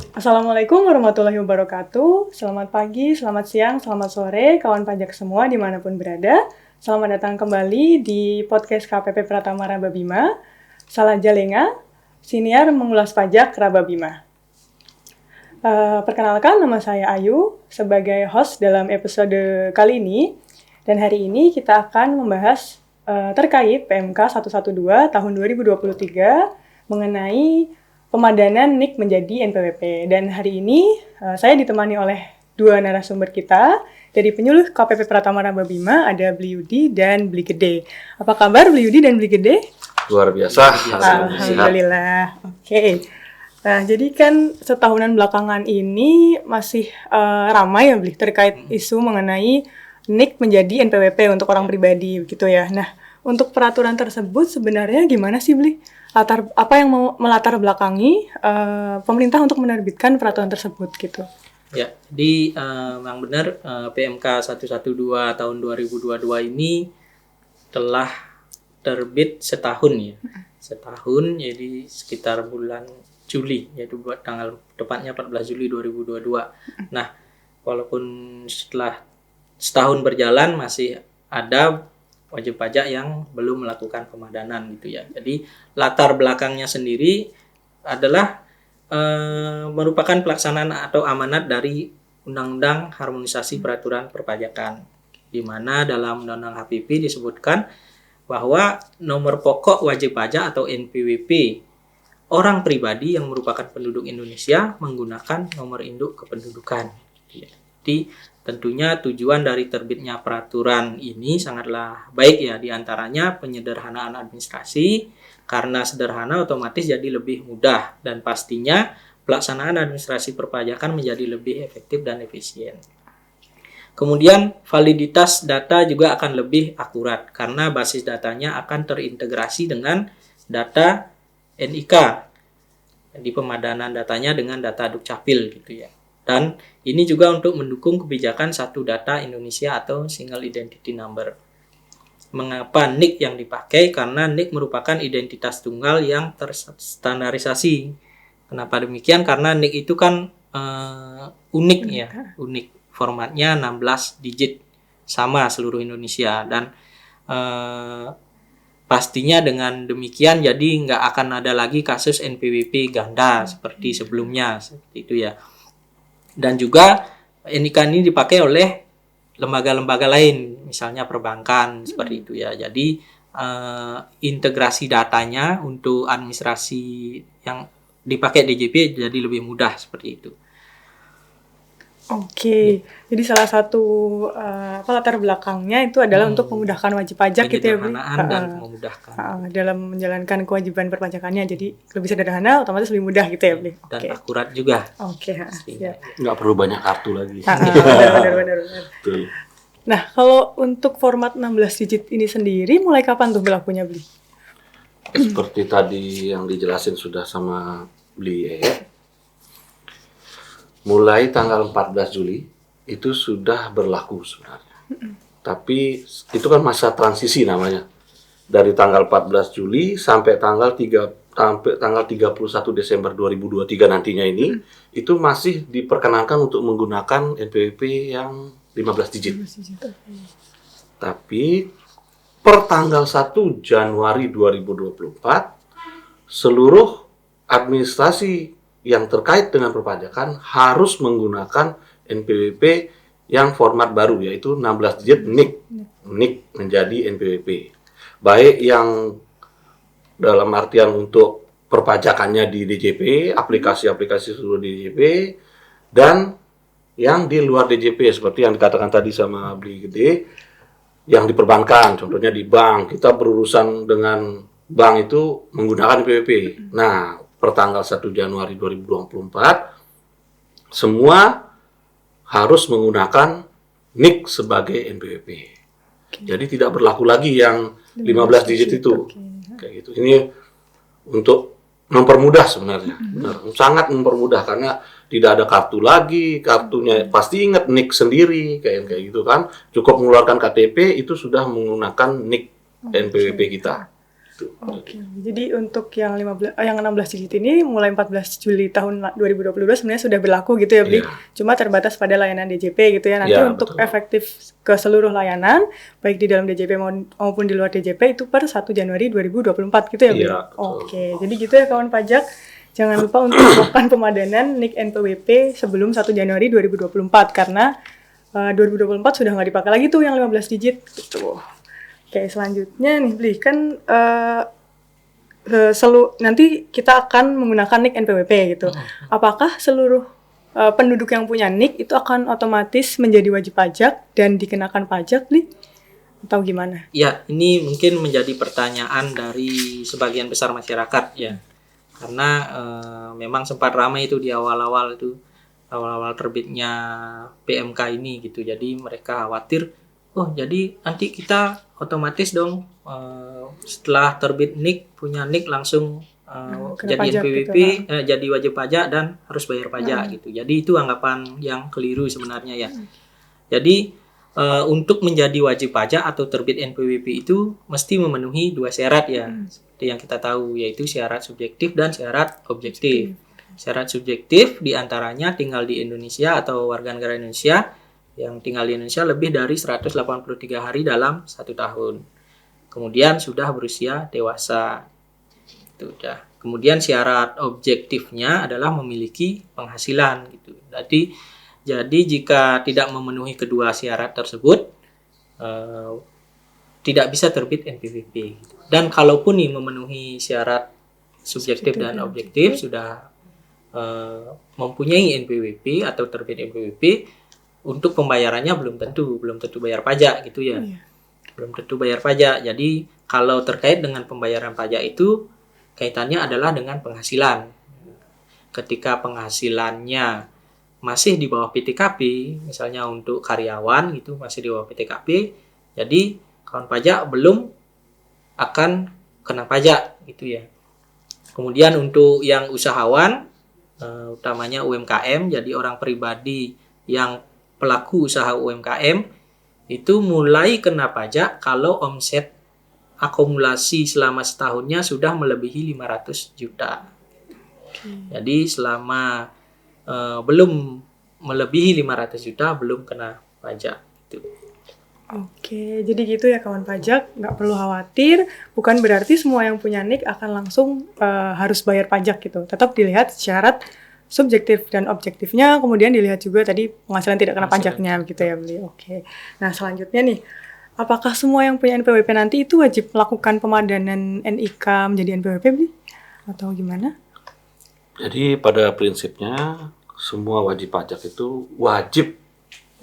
Assalamualaikum warahmatullahi wabarakatuh. Selamat pagi, selamat siang, selamat sore, kawan pajak semua dimanapun berada. Selamat datang kembali di podcast KPP Pratama Raba Bima. Salah Jalenga, siniar mengulas pajak Raba Bima. Perkenalkan, nama saya Ayu sebagai host dalam episode kali ini. Dan hari ini kita akan membahas terkait PMK 112 tahun 2023 mengenai pemadanan NIK menjadi NPWP. Dan hari ini saya ditemani oleh dua narasumber kita dari penyuluh KPP Pratama Raba Bima, ada Bli Yudi dan Bli Gede. Apa kabar Bli Yudi dan Bli Gede? Luar biasa. Alhamdulillah. Oke. Nah, jadi kan setahunan belakangan ini masih ramai ya Bli terkait isu mengenai NIK menjadi NPWP untuk orang pribadi gitu ya. Nah, untuk peraturan tersebut sebenarnya gimana sih Bli? Apa yang mau melatar belakangi pemerintah untuk menerbitkan peraturan tersebut gitu? Ya, jadi memang benar PMK 112 tahun 2022 ini telah terbit setahun ya. Setahun, jadi sekitar bulan Juli, yaitu buat tanggal tepatnya 14 Juli 2022. Nah, walaupun setelah setahun berjalan masih ada wajib pajak yang belum melakukan pemadanan gitu ya. Jadi latar belakangnya sendiri adalah merupakan pelaksanaan atau amanat dari Undang-Undang Harmonisasi Peraturan Perpajakan, di mana dalam Undang-Undang HPP disebutkan bahwa nomor pokok wajib pajak atau NPWP orang pribadi yang merupakan penduduk Indonesia menggunakan nomor induk kependudukan. Jadi tentunya tujuan dari terbitnya peraturan ini sangatlah baik ya, diantaranya penyederhanaan administrasi, karena sederhana otomatis jadi lebih mudah dan pastinya pelaksanaan administrasi perpajakan menjadi lebih efektif dan efisien. Kemudian validitas data juga akan lebih akurat karena basis datanya akan terintegrasi dengan data NIK. Jadi pemadanan datanya dengan data Dukcapil gitu ya. Dan ini juga untuk mendukung kebijakan satu data Indonesia atau Single Identity Number. Mengapa NIK yang dipakai? Karena NIK merupakan identitas tunggal yang terstandarisasi. Kenapa demikian? Karena NIK itu kan unik ya, unik. Formatnya 16 digit, sama seluruh Indonesia. Dan pastinya dengan demikian jadi nggak akan ada lagi kasus NPWP ganda seperti sebelumnya, seperti itu ya. Dan juga NIK ini dipakai oleh lembaga-lembaga lain, misalnya perbankan, seperti itu ya. Jadi integrasi datanya untuk administrasi yang dipakai DJP jadi lebih mudah, seperti itu. Oke, jadi salah satu latar belakangnya itu adalah untuk memudahkan wajib pajak gitu ya, Bli? Dan memudahkan. Dalam menjalankan kewajiban perpajakannya, jadi lebih sederhana, otomatis lebih mudah gitu ya, Bli? Dan akurat juga. Oke, siap. Nggak perlu banyak kartu lagi. Benar. Nah, kalau untuk format 16 digit ini sendiri, mulai kapan tuh berlakunya, Bli? Seperti tadi yang dijelasin sudah sama Bli ya. Mulai tanggal 14 Juli itu sudah berlaku sebenarnya. Tapi itu kan masa transisi namanya. Dari tanggal 14 Juli sampai tanggal 31 Desember 2023 nantinya ini itu masih diperkenankan untuk menggunakan NPWP yang 15 digit. Tapi per tanggal 1 Januari 2024 seluruh administrasi yang terkait dengan perpajakan harus menggunakan NPWP yang format baru, yaitu 16 digit NIK menjadi NPWP. Baik yang dalam artian untuk perpajakannya di DJP, aplikasi-aplikasi seluruh DJP, dan yang di luar DJP seperti yang dikatakan tadi sama Bli Gede, yang di perbankan, contohnya di bank, kita berurusan dengan bank itu menggunakan NPWP. Nah, per tanggal 1 Januari 2024 semua harus menggunakan NIK sebagai NPWP. Jadi tidak berlaku lagi yang 15 digit itu. Kayak gitu. Ini untuk mempermudah sebenarnya. Sangat mempermudah karena tidak ada kartu lagi, kartunya pasti ingat NIK sendiri kayak gitu kan. Cukup mengeluarkan KTP itu sudah menggunakan NIK NPWP kita. gitu. Oke. Jadi untuk yang 16 digit ini mulai 14 Juli tahun 2022 sebenarnya sudah berlaku gitu ya, Bli. Iya. Cuma terbatas pada layanan DJP gitu ya. Nanti Iya, untuk betul. efektif ke seluruh layanan baik di dalam DJP maupun di luar DJP itu per 1 Januari 2024 gitu ya, Bli. Iya, betul. Oke. Jadi gitu ya kawan pajak. Jangan lupa untuk melakukan pemadanan NIK NPWP sebelum 1 Januari 2024 karena 2024 sudah nggak dipakai lagi tuh yang 15 digit gitu. Oke, selanjutnya nih Bli, kan nanti kita akan menggunakan NIK NPWP gitu. Apakah seluruh penduduk yang punya NIK itu akan otomatis menjadi wajib pajak dan dikenakan pajak, Bli? Atau gimana? Ya, ini mungkin menjadi pertanyaan dari sebagian besar masyarakat ya. Karena memang sempat ramai itu di awal-awal terbitnya PMK ini gitu. Jadi mereka khawatir, oh jadi nanti kita otomatis dong setelah terbit NIK punya NIK langsung kena jadi pajak NPWP, gitu, jadi wajib pajak dan harus bayar pajak gitu. Jadi itu anggapan yang keliru sebenarnya ya. Jadi untuk menjadi wajib pajak atau terbit NPWP itu mesti memenuhi 2 syarat ya. Seperti yang kita tahu yaitu syarat subjektif dan syarat objektif. Syarat subjektif diantaranya tinggal di Indonesia atau warga negara Indonesia yang tinggal di Indonesia lebih dari 183 hari dalam 1 tahun. Kemudian sudah berusia dewasa. Itu udah. Kemudian syarat objektifnya adalah memiliki penghasilan gitu. Jadi jika tidak memenuhi kedua syarat tersebut tidak bisa terbit NPWP. Dan kalaupun nih memenuhi syarat subjektif dan objektif sudah mempunyai NPWP atau terbit NPWP, untuk pembayarannya belum tentu bayar pajak gitu ya. Belum tentu bayar pajak. Jadi kalau terkait dengan pembayaran pajak itu kaitannya adalah dengan penghasilan. Ketika penghasilannya masih di bawah PTKP, misalnya untuk karyawan gitu masih di bawah PTKP, jadi kawan pajak belum akan kena pajak gitu ya. Kemudian untuk yang usahawan, utamanya UMKM, jadi orang pribadi yang pelaku usaha UMKM itu mulai kena pajak kalau omset akumulasi selama setahunnya sudah melebihi 500 juta. Jadi selama belum melebihi 500 juta belum kena pajak gitu. Oke, jadi gitu ya kawan pajak, nggak perlu khawatir. Bukan berarti semua yang punya NIK akan langsung harus bayar pajak gitu. Tetap dilihat syarat subjektif dan objektifnya, kemudian dilihat juga tadi penghasilan tidak kena pajaknya gitu ya Beli. Oke. Nah selanjutnya nih, apakah semua yang punya NPWP nanti itu wajib melakukan pemadanan NIK menjadi NPWP Beli? Atau gimana? Jadi pada prinsipnya semua wajib pajak itu wajib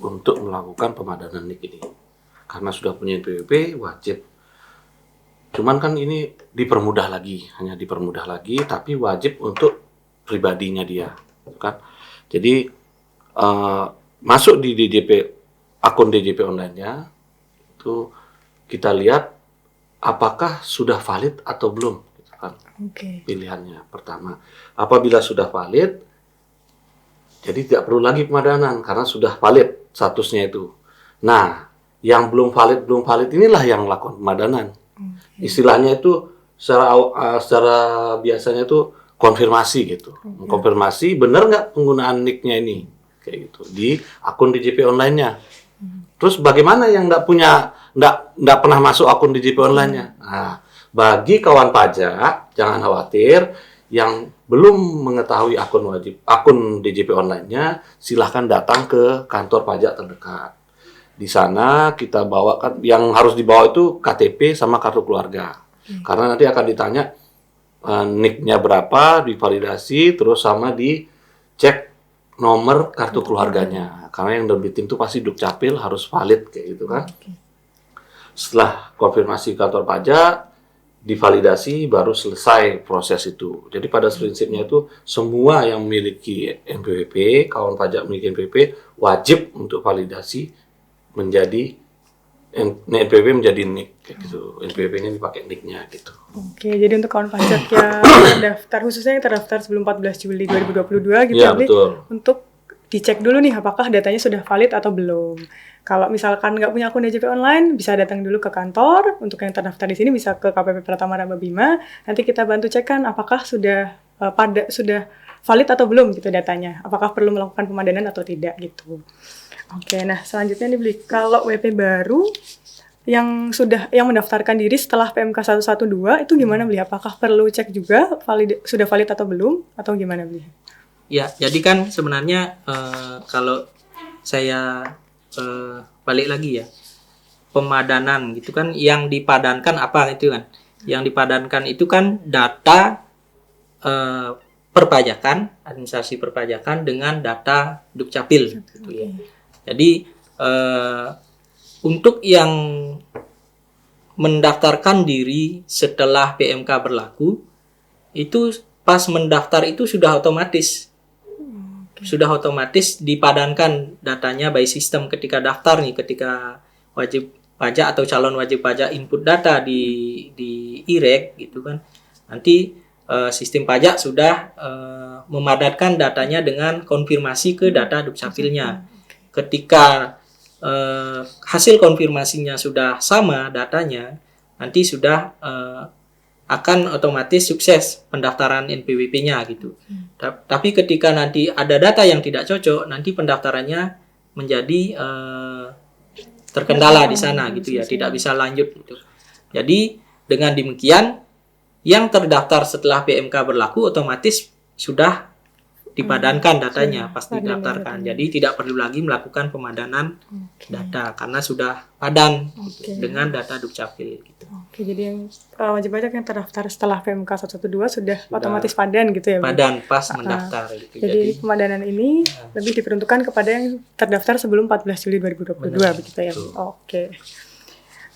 untuk melakukan pemadanan NIK ini. Karena sudah punya NPWP wajib. Cuman kan ini dipermudah lagi, hanya dipermudah lagi, tapi wajib untuk pribadinya dia, kan? Jadi masuk di DJP, akun DJP online-nya itu kita lihat apakah sudah valid atau belum, gitu kan? Pilihannya pertama. Apabila sudah valid, jadi tidak perlu lagi pemadanan karena sudah valid statusnya itu. Nah, yang belum valid inilah yang melakukan pemadanan. Istilahnya itu secara biasanya itu konfirmasi gitu. Konfirmasi benar nggak penggunaan NIK-nya ini kayak gitu di akun DJP online-nya. Terus bagaimana yang nggak pernah masuk akun DJP online-nya? Nah, bagi kawan pajak jangan khawatir, yang belum mengetahui akun DJP online-nya, silahkan datang ke kantor pajak terdekat. Di sana kita bawakan, yang harus dibawa itu KTP sama kartu keluarga. Karena nanti akan ditanya NIK-nya berapa, divalidasi, terus sama dicek nomor kartu keluarganya. Karena yang nerbitin itu pasti Dukcapil harus valid kayak gitu kan. Setelah konfirmasi kantor pajak, divalidasi, baru selesai proses itu. Jadi pada prinsipnya itu semua yang memiliki NPWP, kawan pajak memiliki NPWP, wajib untuk validasi menjadi NPWP menjadi NIK kayak gitu. NPWP-nya dipakai NIK-nya gitu. Oke, jadi untuk kawan pajak yang terdaftar, khususnya yang terdaftar sebelum 14 Juli 2022 gitu ya, Bli, betul. untuk dicek dulu nih apakah datanya sudah valid atau belum. Kalau misalkan nggak punya akun DJP online, bisa datang dulu ke kantor. Untuk yang terdaftar di sini bisa ke KPP Pratama Raba Bima. Nanti kita bantu cekkan apakah sudah sudah valid atau belum gitu datanya. Apakah perlu melakukan pemadanan atau tidak gitu. Oke, nah selanjutnya nih Bli, kalau WP baru yang mendaftarkan diri setelah PMK 112 itu gimana Bli? Apakah perlu cek juga sudah valid atau belum atau gimana Bli? Ya, jadi kan sebenarnya kalau saya balik lagi ya, pemadanan gitu kan, yang dipadankan apa itu kan? Yang dipadankan itu kan data perpajakan, administrasi perpajakan dengan data Dukcapil gitu ya. Jadi untuk yang mendaftarkan diri setelah PMK berlaku, itu pas mendaftar itu sudah otomatis dipadankan datanya by sistem ketika daftar nih, ketika wajib pajak atau calon wajib pajak input data di IREK gitu kan. Nanti sistem pajak sudah memadatkan datanya dengan konfirmasi ke data Dukcapilnya. Ketika hasil konfirmasinya sudah sama datanya, nanti sudah akan otomatis sukses pendaftaran NPWP-nya gitu. Tapi ketika nanti ada data yang tidak cocok, nanti pendaftarannya menjadi terkendala di sana gitu ya, tidak bisa lanjut gitu. Jadi dengan demikian yang terdaftar setelah PMK berlaku otomatis sudah dipadankan datanya pas didaftarkan. Jadi tidak perlu lagi melakukan pemadanan data karena sudah padan gitu, dengan data Dukcapil gitu. Oke, jadi yang wajib pajak yang terdaftar setelah PMK 112 sudah otomatis padan gitu ya, Bli? Padan pas mendaftar gitu. Jadi pemadanan ini lebih diperuntukkan kepada yang terdaftar sebelum 14 Juli 2022 begitu ya. Oke.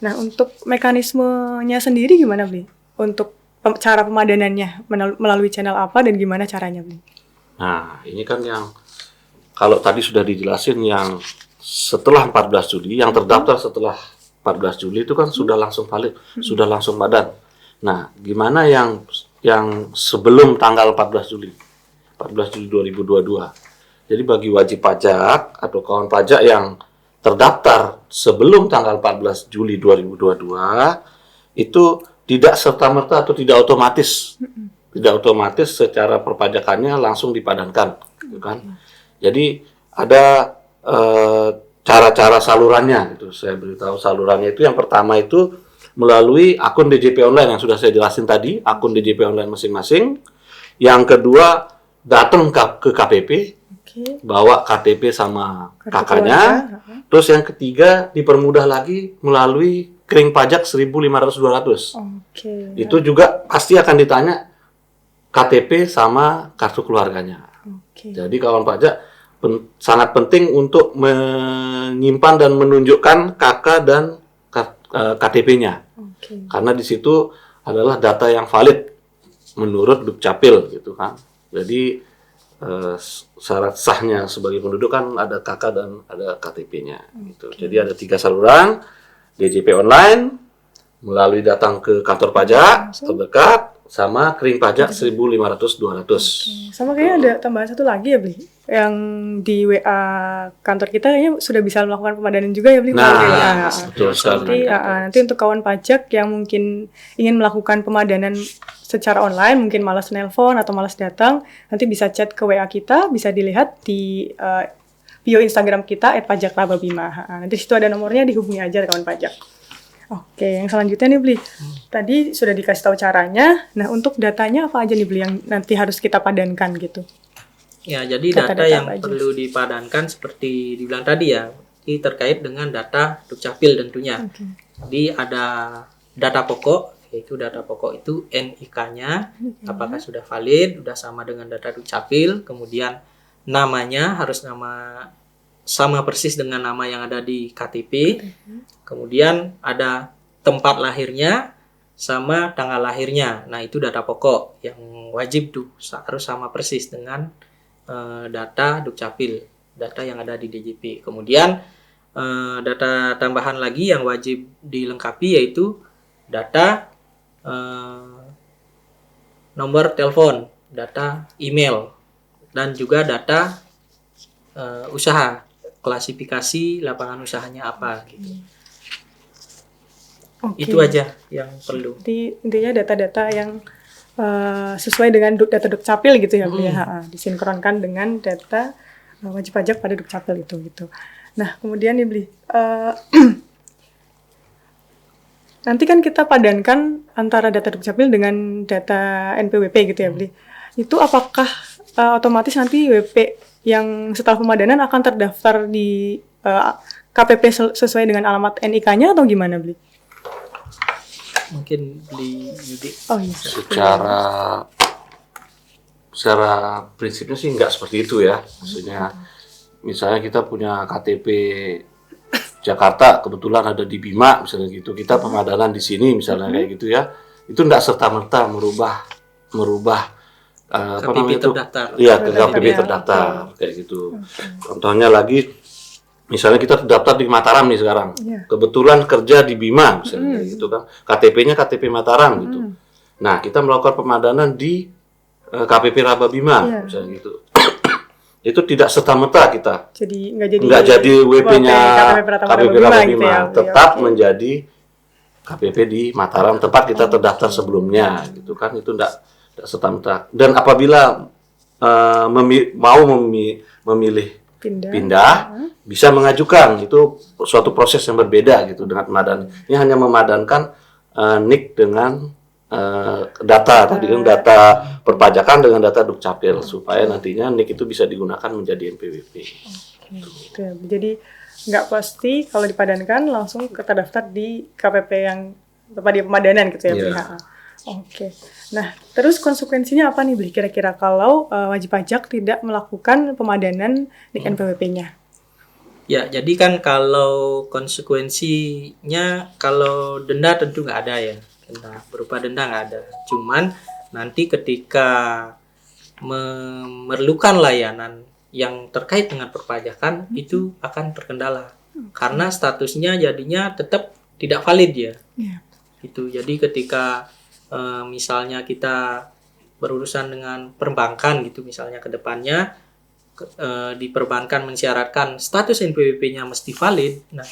Nah, untuk mekanismenya sendiri gimana, Bli? Untuk cara pemadanannya melalui channel apa dan gimana caranya, Bli? Nah, ini kan yang kalau tadi sudah dijelasin yang setelah 14 Juli, yang terdaftar setelah 14 Juli itu kan sudah langsung valid, sudah langsung padan. Nah, gimana yang sebelum tanggal 14 Juli 2022? Jadi bagi wajib pajak atau kawan pajak yang terdaftar sebelum tanggal 14 Juli 2022 itu tidak serta-merta atau tidak otomatis secara perpajakannya langsung dipadankan, gitu kan? Jadi ada cara-cara salurannya, gitu. Saya beritahu salurannya itu yang pertama itu melalui akun DJP online yang sudah saya jelasin tadi, akun DJP online masing-masing. Yang kedua datang ke KPP, bawa KTP sama kakaknya. Terus yang ketiga dipermudah lagi melalui kering pajak 1.500-200. Itu juga pasti akan ditanya KTP sama kartu keluarganya. Jadi kawan pajak sangat penting untuk menyimpan dan menunjukkan KK dan KTP-nya. Karena di situ adalah data yang valid menurut Dukcapil gitu kan. Jadi syarat sahnya sebagai penduduk kan ada KK dan ada KTP-nya gitu. Jadi ada 3 saluran, DJP online, melalui datang ke kantor pajak terdekat, sama kering pajak 1.500-200. Sama kayaknya ada tambahan satu lagi ya, Bli. Yang di WA kantor kita kayaknya sudah bisa melakukan pemadanan juga ya, Bli. Nah, betul sekali. Nanti untuk kawan pajak yang mungkin ingin melakukan pemadanan secara online, mungkin malas nelpon atau malas datang, nanti bisa chat ke WA kita, bisa dilihat di bio Instagram kita @pajakrababima. Nanti situ ada nomornya, dihubungi aja kawan pajak. Oke, yang selanjutnya nih, Bli. Tadi sudah dikasih tahu caranya. Nah, untuk datanya apa aja nih, Bli, yang nanti harus kita padankan gitu? Ya, jadi data yang perlu dipadankan seperti dibilang tadi ya, ini terkait dengan data Dukcapil tentunya. Jadi ada data pokok, yaitu data pokok itu NIK-nya, apakah sudah valid, sudah sama dengan data Dukcapil, kemudian namanya harus nama sama persis dengan nama yang ada di KTP. Kemudian ada tempat lahirnya sama tanggal lahirnya. Nah, itu data pokok yang wajib tuh harus sama persis dengan data Dukcapil, data yang ada di DJP. Kemudian data tambahan lagi yang wajib dilengkapi yaitu data nomor telepon, data email, dan juga data usaha, klasifikasi lapangan usahanya apa gitu. Oke. Itu aja yang perlu. Jadi intinya data-data yang sesuai dengan data Dukcapil gitu ya, Bu ya. Disinkronkan dengan data wajib pajak pada Dukcapil itu gitu. Nah, kemudian nih Bli, nanti kan kita padankan antara data Dukcapil dengan data NPWP gitu ya, Bli. Itu apakah otomatis nanti WP yang setelah pemadanan akan terdaftar di KPP sesuai dengan alamat NIK-nya atau gimana, Bli? Mungkin beli Yudi. Oh iya. Secara prinsipnya sih nggak seperti itu ya. Maksudnya, misalnya kita punya KTP Jakarta, kebetulan ada di Bima, misalnya gitu. Kita pemadanan di sini, misalnya kayak gitu ya. Itu nggak serta-merta merubah KPP terdaftar. Iya, ke KPP terdaftar, kayak gitu. Contohnya lagi, misalnya kita terdaftar di Mataram nih sekarang. Kebetulan kerja di Bima, misalnya gitu kan. KTP-nya KTP Mataram gitu. Nah, kita melakukan pemadanan di KPP Raba Bima, misalnya gitu. Itu tidak serta-merta kita. Jadi nggak jadi WP-nya KPP Raba Bima, gitu ya, tetap menjadi KPP di Mataram tempat kita terdaftar sebelumnya, gitu kan. Itu nggak serta-merta. Dan apabila mau memilih pindah, bisa mengajukan. Itu suatu proses yang berbeda gitu dengan pemadanan. Ini hanya memadankan NIK dengan data tadi kan, data perpajakan dengan data Dukcapil supaya nantinya NIK itu bisa digunakan menjadi NPWP. Gitu ya. Jadi nggak pasti kalau dipadankan langsung terdaftar di KPP yang tempat di pemadanan gitu ya, Bli. Oke. Nah, terus konsekuensinya apa nih, Bli? Kira-kira kalau wajib pajak tidak melakukan pemadanan NIK NPWP-nya? Ya, jadi kan kalau konsekuensinya, kalau denda tentu nggak ada ya. Berupa denda nggak ada. Cuman nanti ketika memerlukan layanan yang terkait dengan perpajakan, itu akan terkendala. Karena statusnya jadinya tetap tidak valid ya. Itu. Jadi ketika misalnya kita berurusan dengan perbankan gitu, misalnya ke depannya di perbankan mensyaratkan status NPWP-nya mesti valid. Nah,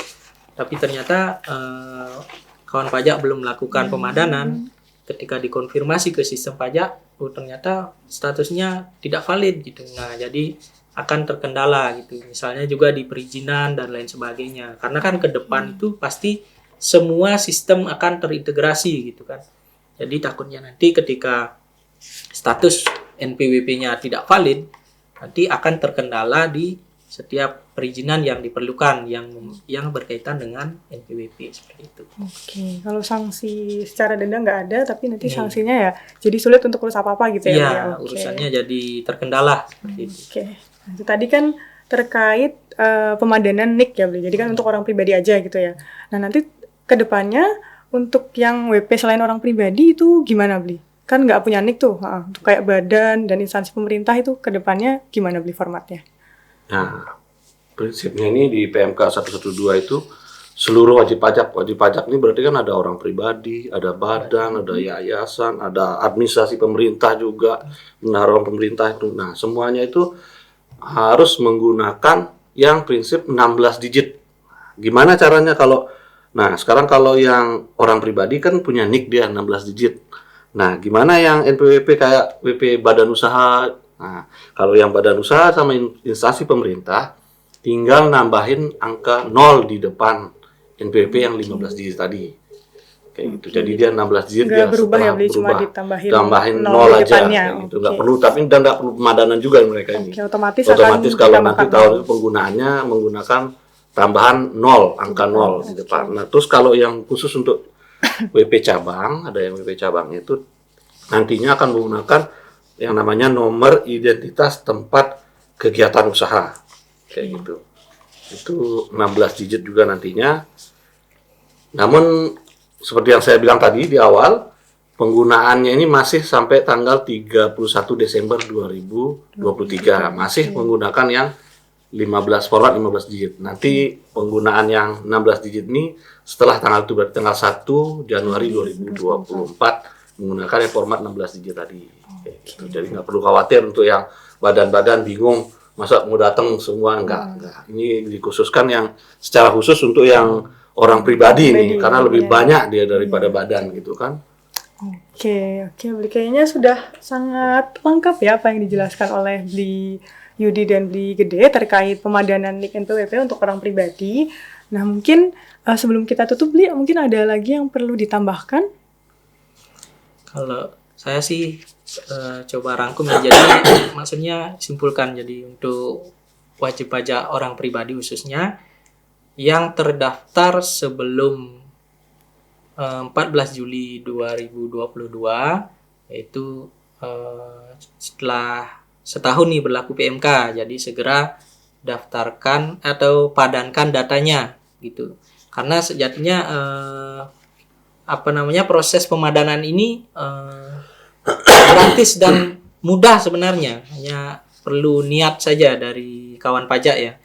tapi ternyata kawan pajak belum melakukan pemadanan, ketika dikonfirmasi ke sistem pajak, ternyata statusnya tidak valid gitu. Nah, jadi akan terkendala gitu. Misalnya juga di perizinan dan lain sebagainya. Karena kan ke depan itu pasti semua sistem akan terintegrasi gitu kan. Jadi takutnya nanti ketika status NPWP-nya tidak valid, nanti akan terkendala di setiap perizinan yang diperlukan yang berkaitan dengan NPWP seperti itu. Oke, kalau sanksi secara denda nggak ada, tapi nanti sanksinya ya jadi sulit untuk urus apa-apa gitu ya? Iya, urusannya jadi terkendala seperti itu. Oke, nah, itu tadi kan terkait pemadanan NIK ya, Bli. Jadi kan untuk orang pribadi aja gitu ya. Nah, nanti ke depannya untuk yang WP selain orang pribadi itu gimana, Bli? Kan nggak punya NIK tuh, untuk kayak badan dan instansi pemerintah itu ke depannya gimana, Bli, formatnya? Nah, prinsipnya ini di PMK 112 itu seluruh wajib pajak ini berarti kan ada orang pribadi, ada badan, ada yayasan, ada administrasi pemerintah juga, orang pemerintah itu. Nah, semuanya itu harus menggunakan yang prinsip 16 digit. Gimana caranya kalau sekarang kalau yang orang pribadi kan punya NIK dia 16 digit. Nah, gimana yang NPWP kayak WP badan usaha? Nah, kalau yang badan usaha sama instansi pemerintah tinggal nambahin angka 0 di depan NPWP yang 15 digit tadi. Kayak gitu. Jadi dia 16 digit dia berubah ya, Bli, cuma tambahin 0 aja kayak gitu. Enggak perlu, tapi enggak perlu pemadanan juga mereka ini. Otomatis kalau nanti tahun penggunaannya menggunakan tambahan 0, angka 0 di depan. Nah, terus kalau yang khusus untuk WP cabang, ada yang WP cabang itu nantinya akan menggunakan yang namanya nomor identitas tempat kegiatan usaha. Kayak gitu. Itu 16 digit juga nantinya. Namun seperti yang saya bilang tadi di awal, penggunaannya ini masih sampai tanggal 31 Desember 2023. Masih menggunakan yang 15 digit. Nanti penggunaan yang 16 digit ini setelah tanggal itu berarti tanggal 1 Januari 2024 menggunakan yang format 16 digit tadi. Gitu. Jadi nggak perlu khawatir untuk yang badan-badan bingung Masa mau datang semua enggak. Ini dikhususkan yang secara khusus untuk yang orang pribadi nih, karena lebih banyak dia daripada badan gitu kan. Oke, Bli. Kayaknya sudah sangat lengkap ya apa yang dijelaskan oleh Bli Yudi dan Bli Gede terkait pemadanan NIK NPWP untuk orang pribadi. Nah, mungkin sebelum kita tutup, Bli, mungkin ada lagi yang perlu ditambahkan? Kalau saya sih coba rangkum ya. Jadi maksudnya simpulkan, jadi untuk wajib pajak orang pribadi khususnya yang terdaftar sebelum 14 Juli 2022, yaitu setelah setahun nih berlaku PMK, jadi segera daftarkan atau padankan datanya gitu. Karena sejatinya proses pemadanan ini gratis dan mudah sebenarnya, hanya perlu niat saja dari kawan pajak ya.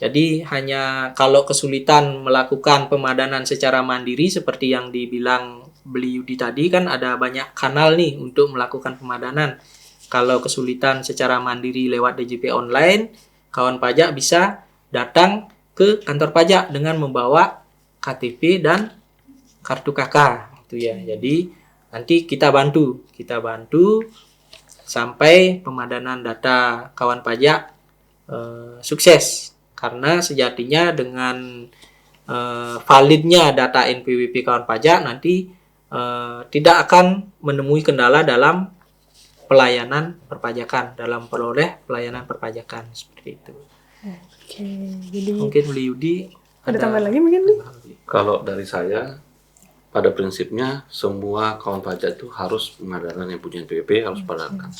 Jadi hanya kalau kesulitan melakukan pemadanan secara mandiri seperti yang dibilang Bli Yudi tadi, kan ada banyak kanal nih untuk melakukan pemadanan. Kalau kesulitan secara mandiri lewat DJP online, kawan pajak bisa datang ke kantor pajak dengan membawa KTP dan kartu KK gitu ya. Jadi nanti kita bantu sampai pemadanan data kawan pajak sukses. Karena sejatinya dengan validnya data NPWP kawan pajak nanti tidak akan menemui kendala dalam pelayanan perpajakan, dalam peroleh pelayanan perpajakan seperti itu. Oke, jadi Mungkin Bli Yudi ada tambahan lagi mungkin, Bli? Kalau dari saya, pada prinsipnya semua kawan pajak itu harus pemadanan yang punya NPWP harus padankan.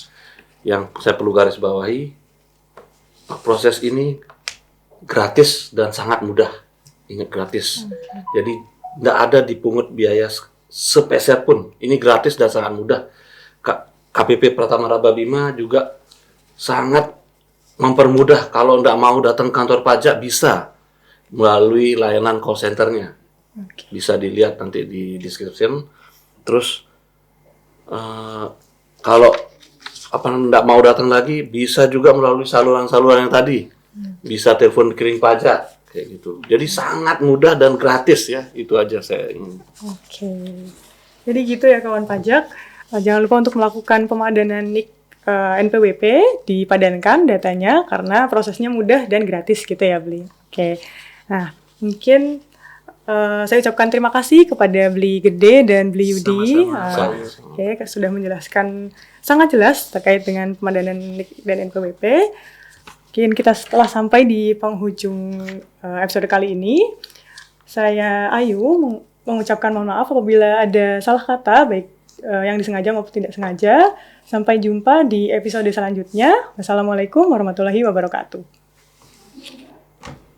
Yang saya perlu garis bawahi, proses ini gratis dan sangat mudah. Ingat, gratis. Jadi tidak ada dipungut biaya sepeser pun. Ini gratis dan sangat mudah. KPP Pratama Raba Bima juga sangat mempermudah. Kalau tidak mau datang kantor pajak bisa melalui layanan call center-nya. Bisa dilihat nanti di description. Terus kalau tidak mau datang lagi, bisa juga melalui saluran-saluran yang tadi. Bisa telepon kirim pajak kayak gitu. Jadi sangat mudah dan gratis ya. Itu aja saya ingin. Oke. Jadi gitu ya kawan pajak. Jangan lupa untuk melakukan pemadanan NIK NPWP, dipadankan datanya karena prosesnya mudah dan gratis gitu ya, Bli. Oke. Nah, mungkin saya ucapkan terima kasih kepada Bli Gede dan Bli Yudi. Oke, sudah menjelaskan sangat jelas terkait dengan pemadanan NIK dan NPWP. Mungkin kita telah sampai di penghujung episode kali ini. Saya Ayu mengucapkan mohon maaf apabila ada salah kata, baik yang disengaja maupun tidak sengaja. Sampai jumpa di episode selanjutnya. Wassalamualaikum warahmatullahi wabarakatuh.